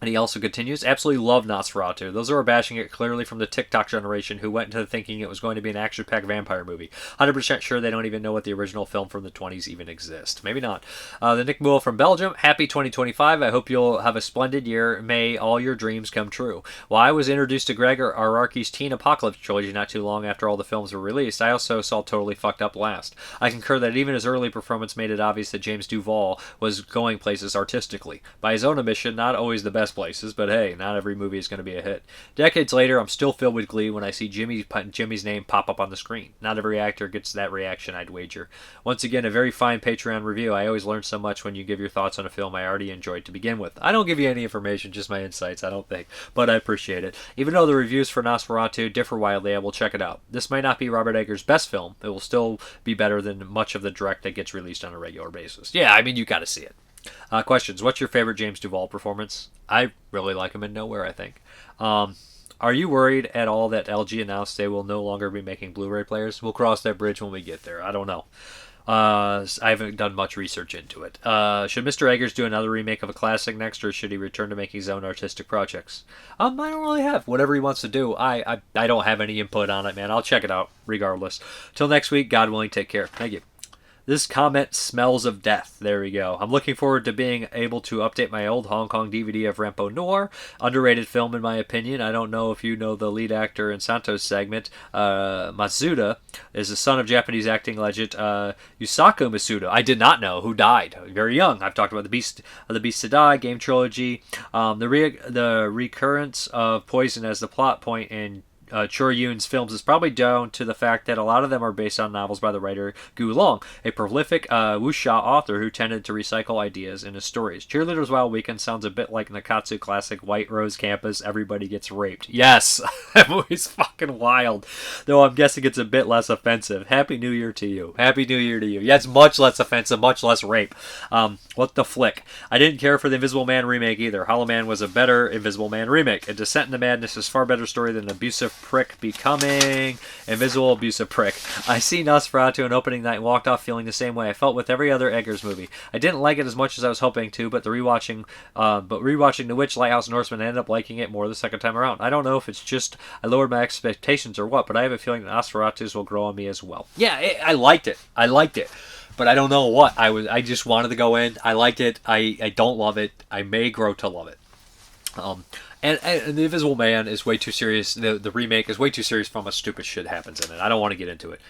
And he also continues, absolutely love Nosferatu. Those who are bashing it clearly from the TikTok generation who went into thinking it was going to be an action-packed vampire movie. 100% sure they don't even know what the original film from the 20s even exists. Maybe not. The Nick Moole from Belgium, happy 2025. I hope you'll have a splendid year. May all your dreams come true. While I was introduced to Greg Ararki's Teen Apocalypse trilogy not too long after all the films were released, I also saw Totally Fucked Up last. I concur that even his early performance made it obvious that James Duval was going places artistically. By his own admission, not always the best places, but hey, not every movie is going to be a hit. Decades later, I'm still filled with glee when I see Jimmy's name pop up on the screen. Not every actor gets that reaction, I'd wager. Once again, a very fine Patreon review. I always learn so much when you give your thoughts on a film I already enjoyed to begin with. I don't give you any information, just my insights, I don't think, but I appreciate it. Even though the reviews for Nosferatu differ wildly, I will check it out. This might not be Robert Eggers' best film. It will still be better than much of the direct that gets released on a regular basis. Yeah, I mean, you gotta see it. Questions. What's your favorite James Duval performance? I really like him in Nowhere, I think. Are you worried at all that LG announced they will no longer be making Blu-ray players? We'll cross that bridge when we get there. I don't know. I haven't done much research into it. Should Mr. Eggers do another remake of a classic next, or should he return to making his own artistic projects? I don't really have. Whatever he wants to do. I don't have any input on it, man. I'll check it out regardless. Till next week, God willing, take care. Thank you. This comment smells of death. There we go. I'm looking forward to being able to update my old Hong Kong DVD of Rampo Noir. Underrated film in my opinion. I don't know if you know the lead actor in Santo's segment. Masuda is the son of Japanese acting legend Yusaku Masuda. I did not know, who died very young. I've talked about The Beast to Die, game trilogy. The recurrence of poison as the plot point in Chor Yoon's films is probably down to the fact that a lot of them are based on novels by the writer Gu Long, a prolific wuxia author who tended to recycle ideas in his stories. Cheerleaders Wild Weekend sounds a bit like Nakatsu classic White Rose Campus, Everybody Gets Raped. Yes, that movie's fucking wild, though I'm guessing it's a bit less offensive. Happy New Year to you. Happy New Year to you. Yeah, it's much less offensive, much less rape. What the flick? I didn't care for the Invisible Man remake either. Hollow Man was a better Invisible Man remake. A Descent into Madness is far better story than Abusive Prick becoming Invisible Abusive Prick. I see Nosferatu on opening night and walked off feeling the same way I felt with every other Eggers movie. I didn't like it as much as I was hoping to, but rewatching The Witch, Lighthouse, and Norseman, I ended up liking it more the second time around. I don't know if it's just I lowered my expectations or what, but I have a feeling that Nosferatu's will grow on me as well. Yeah, I liked it. but I don't know what. I just wanted to go in. I like it. I don't love it. I may grow to love it. And The Invisible Man is way too serious. The remake is way too serious for how much stupid shit happens in it. I don't want to get into it.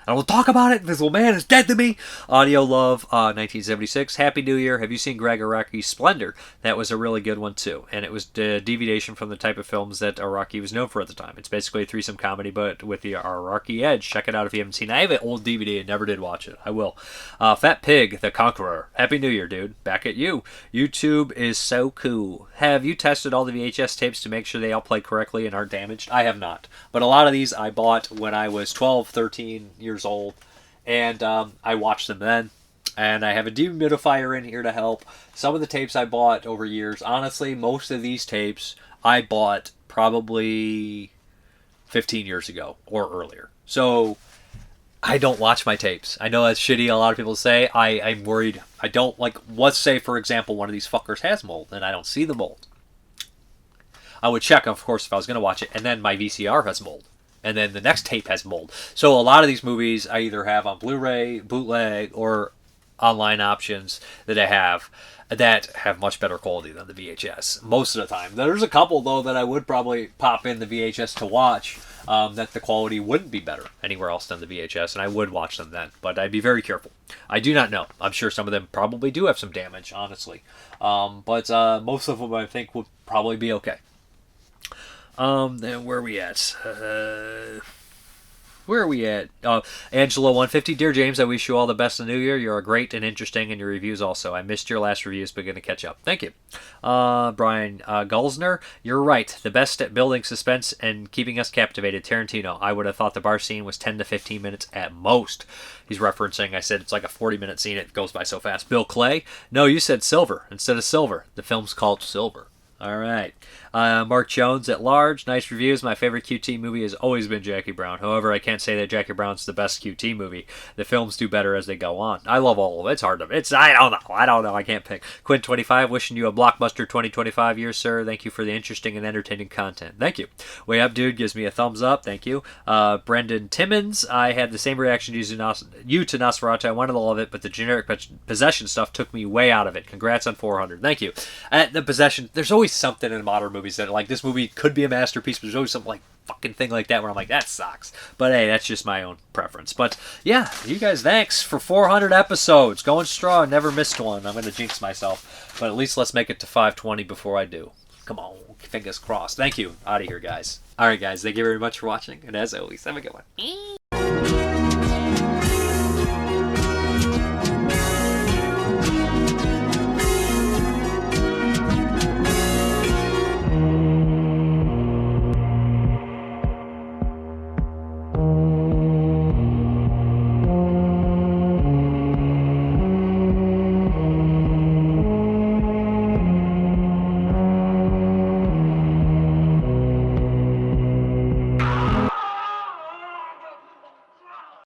I don't talk about it. Invisible Man is dead to me. Audio Love, 1976. Happy New Year. Have you seen Greg Araki's Splendor? That was a really good one, too. And it was a deviation from the type of films that Araki was known for at the time. It's basically a threesome comedy, but with the Araki edge. Check it out if you haven't seen it. I have an old DVD and never did watch it. I will. Fat Pig, The Conqueror. Happy New Year, dude. Back at you. YouTube is so cool. Have you tested all the VHS tapes to make sure they all play correctly and aren't damaged? I have not. But a lot of these I bought when I was 12, 13 years old, and I watched them then, and I have a dehumidifier in here to help. Some of the tapes I bought over years, honestly, most of these tapes I bought probably 15 years ago or earlier. So I don't watch my tapes. I know that's shitty, a lot of people say. I'm worried. I don't, like, let's say, for example, one of these fuckers has mold, and I don't see the mold. I would check, of course, if I was going to watch it, and then my VCR has mold. And then the next tape has mold. So a lot of these movies I either have on Blu-ray, bootleg, or online options that I have that have much better quality than the VHS most of the time. There's a couple, though, that I would probably pop in the VHS to watch that the quality wouldn't be better anywhere else than the VHS, and I would watch them then. But I'd be very careful. I do not know. I'm sure some of them probably do have some damage, honestly. But most of them I think would probably be okay. And where are we at? Where are we at? Angela150. Dear James, I wish you all the best in the new year. You are great and interesting in your reviews also. I missed your last reviews, but going to catch up. Thank you. Brian Gulsner. You're right. The best at building suspense and keeping us captivated. Tarantino. I would have thought the bar scene was 10 to 15 minutes at most. He's referencing, I said it's like a 40-minute scene. It goes by so fast. Bill Clay. No, you said Silver instead of Silver. The film's called Silver. All right. Mark Jones at large. Nice reviews. My favorite QT movie has always been Jackie Brown. However, I can't say that Jackie Brown's the best QT movie. The films do better as they go on. I love all of it. It's hard to... I don't know. I can't pick. Quinn25, wishing you a blockbuster 2025 year, sir. Thank you for the interesting and entertaining content. Thank you. Way Up Dude gives me a thumbs up. Thank you. Brendan Timmons. I had the same reaction to you to Nosferatu. I wanted to love it, but the generic possession stuff took me way out of it. Congrats on 400. Thank you. At the possession, there's always something in modern movies that, like, this movie could be a masterpiece, but there's always something, like, fucking thing like that where I'm like, that sucks. But hey, that's just my own preference. But yeah, you guys, thanks for 400 episodes. Going strong. Never missed one. I'm going to jinx myself. But at least let's make it to 520 before I do. Come on. Fingers crossed. Thank you. Out of here, guys. All right, guys. Thank you very much for watching. And as always, have a good one.